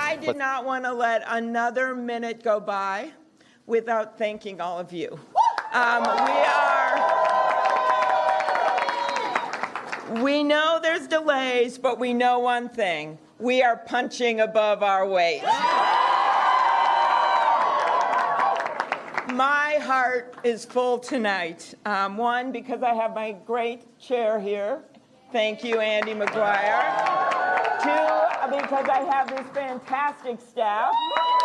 I did not want to let another minute go by without thanking all of you. We know there's delays, but we know one thing. We are punching above our weight. My heart is full tonight. One, because I have my great chair here. Thank you, Andy McGuire. Two, because I have this fantastic staff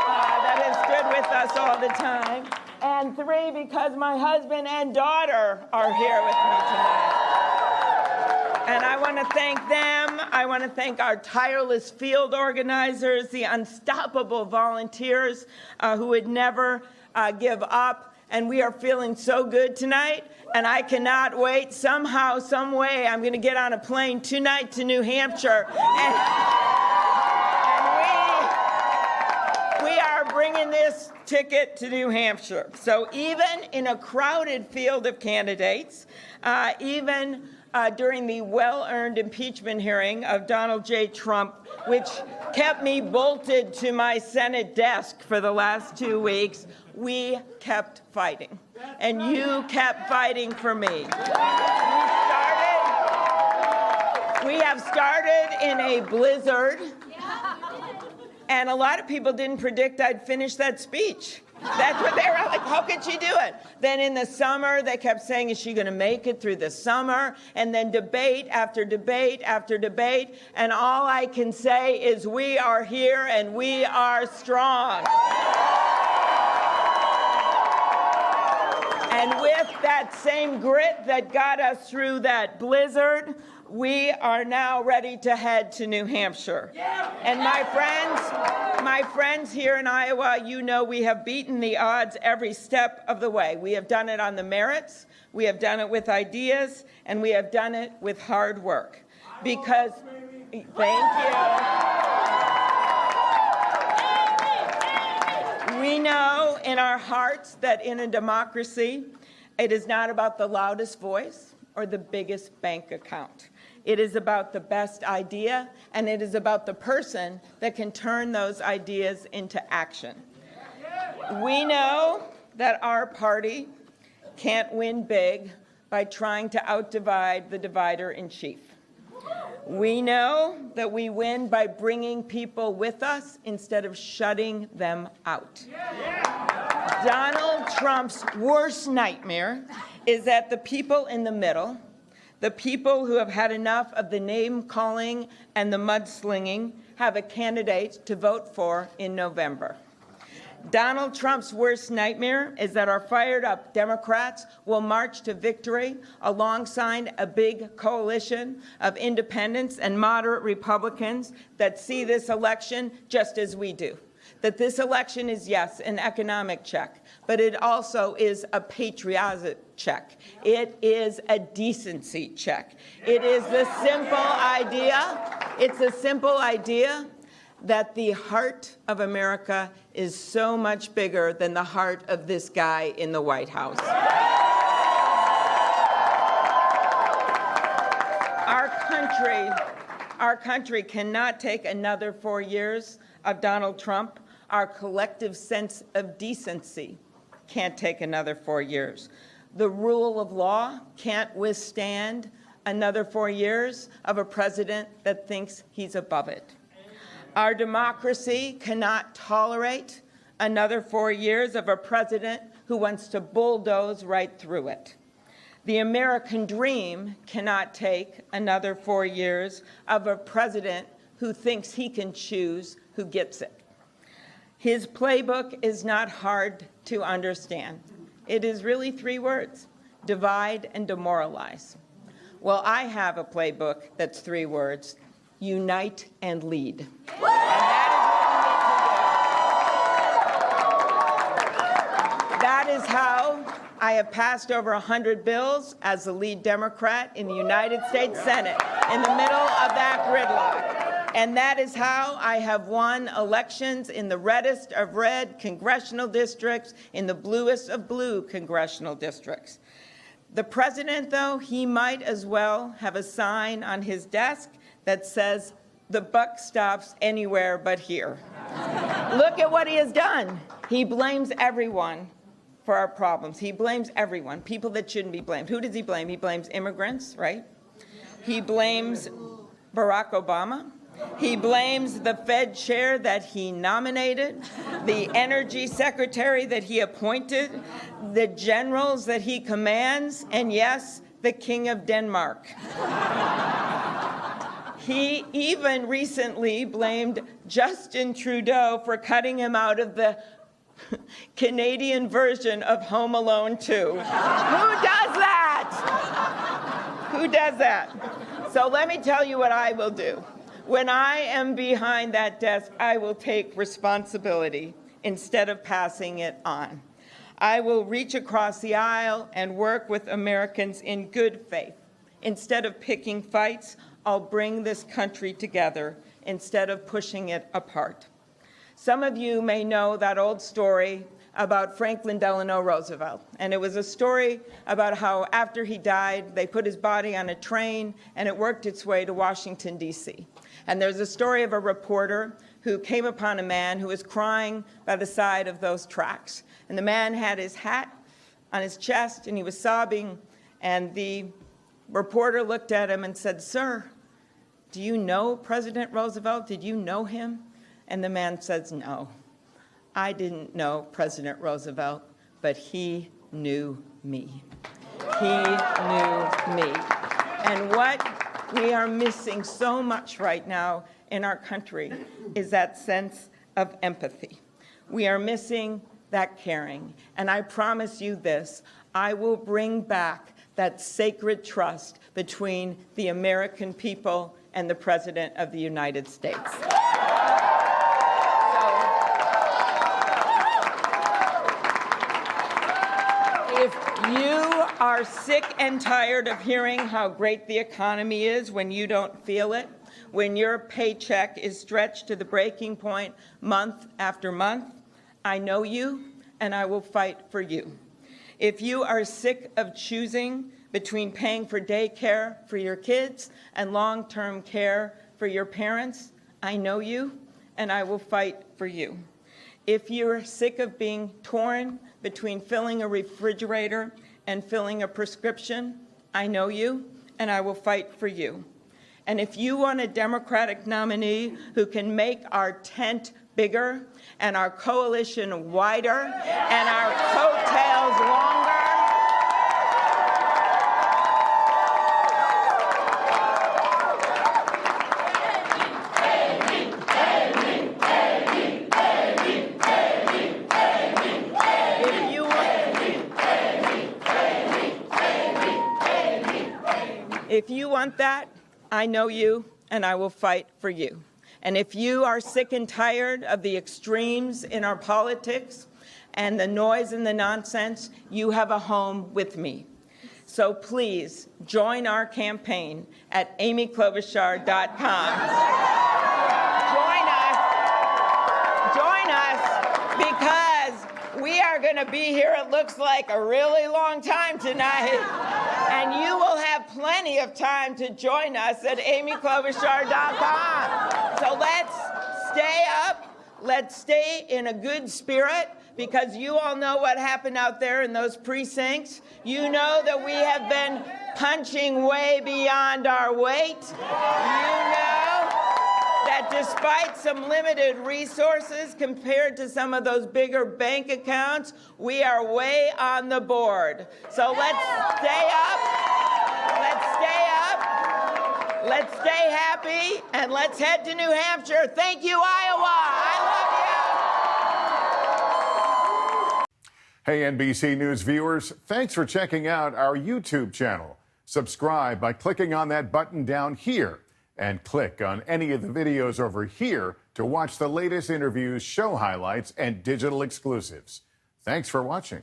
that has stood with us all the time. And three, because my husband and daughter are here with me tonight. And I want to thank them. I want to thank our tireless field organizers, the unstoppable volunteers who would never give up. And we are feeling so good tonight. And I cannot wait. Somehow, some way, I'm going to get on a plane tonight to New Hampshire. And we are bringing this ticket to New Hampshire. So even in a crowded field of candidates, even during the well-earned impeachment hearing of Donald J. Trump, which kept me bolted to my Senate desk for the last 2 weeks, we kept fighting. And you kept fighting for me. We have started in a blizzard, and a lot of people didn't predict I'd finish that speech. That's what they were like, how could she do it? Then in the summer, they kept saying, is she going to make it through the summer? And then debate after debate after debate. And all I can say is we are here and we are strong. And with that same grit that got us through that blizzard, we are now ready to head to New Hampshire. And my friends here in Iowa, you know we have beaten the odds every step of the way. We have done it on the merits, we have done it with ideas, and we have done it with hard work. Because, thank you. We know in our hearts that in a democracy, it is not about the loudest voice or the biggest bank account. It is about the best idea, and it is about the person that can turn those ideas into action. We know that our party can't win big by trying to outdivide the divider-in-chief. We know that we win by bringing people with us instead of shutting them out. Donald Trump's worst nightmare is that the people in the middle, the people who have had enough of the name-calling and the mudslinging, have a candidate to vote for in November. Donald Trump's worst nightmare is that our fired-up Democrats will march to victory alongside a big coalition of independents and moderate Republicans that see this election just as we do. That this election is, yes, an economic check, but it also is a patriotic check. It is a decency check. It is the simple idea, that the heart of America is so much bigger than the heart of this guy in the White House. Our country cannot take another 4 years of Donald Trump. Our collective sense of decency can't take another 4 years. The rule of law can't withstand another 4 years of a president that thinks he's above it. Our democracy cannot tolerate another 4 years of a president who wants to bulldoze right through it. The American dream cannot take another 4 years of a president who thinks he can choose who gets it. His playbook is not hard to understand. It is really 3 words: divide and demoralize. Well, I have a playbook that's 3 words: unite and lead. And that is how I have passed over 100 bills as the lead Democrat in the United States Senate in the middle of that gridlock. And that is how I have won elections in the reddest of red congressional districts, in the bluest of blue congressional districts. The president, though, he might as well have a sign on his desk that says, the buck stops anywhere but here. Look at what he has done. He blames everyone for our problems. He blames everyone, people that shouldn't be blamed. Who does he blame? He blames immigrants, right? He blames Barack Obama. He blames the Fed chair that he nominated, the energy secretary that he appointed, the generals that he commands, and yes, the King of Denmark. He even recently blamed Justin Trudeau for cutting him out of the Canadian version of Home Alone 2. Who does that? Who does that? So let me tell you what I will do. When I am behind that desk, I will take responsibility instead of passing it on. I will reach across the aisle and work with Americans in good faith. Instead of picking fights, I'll bring this country together instead of pushing it apart. Some of you may know that old story about Franklin Delano Roosevelt. And it was a story about how after he died, they put his body on a train and it worked its way to Washington, D.C. And there's a story of a reporter who came upon a man who was crying by the side of those tracks. And the man had his hat on his chest and he was sobbing. And the reporter looked at him and said, "Sir, do you know President Roosevelt? Did you know him?" And the man says, "No, I didn't know President Roosevelt, but he knew me. He knew me." And what we are missing so much right now in our country is that sense of empathy. We are missing that caring. And I promise you this, I will bring back that sacred trust between the American people and the President of the United States. If you are sick and tired of hearing how great the economy is when you don't feel it, when your paycheck is stretched to the breaking point month after month, I know you and I will fight for you. If you are sick of choosing between paying for daycare for your kids and long-term care for your parents, I know you and I will fight for you. If you're sick of being torn between filling a refrigerator and filling a prescription, I know you, and I will fight for you. And if you want a Democratic nominee who can make our tent bigger and our coalition wider and our coattails longer, if you want that, I know you, and I will fight for you. And if you are sick and tired of the extremes in our politics and the noise and the nonsense, you have a home with me. So please join our campaign at amyklobuchar.com. Join us, because we are going to be here, it looks like, a really long time tonight. And you will have plenty of time to join us at amyklobuchar.com. So let's stay up. Let's stay in a good spirit, because you all know what happened out there in those precincts. You know that we have been punching way beyond our weight. You know that despite some limited resources compared to some of those bigger bank accounts, we are way on the board. So let's stay up. Let's stay up. Let's stay happy, and let's head to New Hampshire. Thank you, Iowa. I love you. Hey, NBC News viewers, thanks for checking out our YouTube channel. Subscribe by clicking on that button down here, and click on any of the videos over here to watch the latest interviews, show highlights, and digital exclusives. Thanks for watching.